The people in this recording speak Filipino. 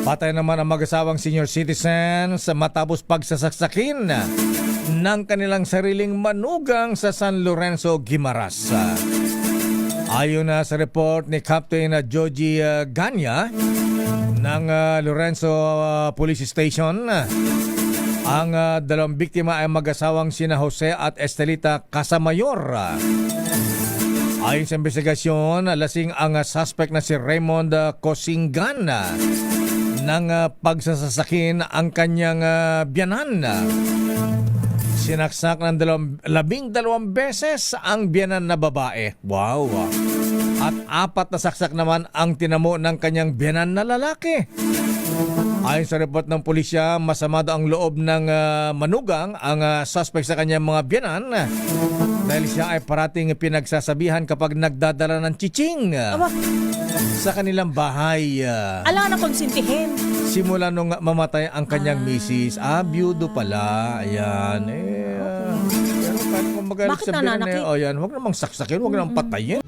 Patay naman ang mag-asawang senior citizen sa matapos pagsasaksakin ng kanilang sariling manugang sa San Lorenzo, Guimaras. Ayon na sa report ni Captain Joji Ganya ng Lorenzo Police Station, ang dalawang biktima ay mag-asawang sina Jose at Estelita Casamayor. Ayon sa investigasyon, lasing ang suspect na si Raymond Cosingan ng pagsasasakin ang kanyang biyanan. Sinaksak ng 12 beses ang biyanan na babae. Wow! At 4 na saksak naman ang tinamo ng kanyang biyanan na lalaki. Ayon sa report ng pulisya, masama daw ang loob ng manugang ang suspect sa kanyang mga biyanan dahil siya ay parating pinagsasabihan kapag nagdadala ng chiching sa kanilang bahay. Ala na konsintihin. Simula nung mamatay ang kanyang misis, byudo pala. Ayan, pero kahit kung magalit Bakit sa biyanan, nananakit? ayan, huwag namang saksakin, huwag namang patayin.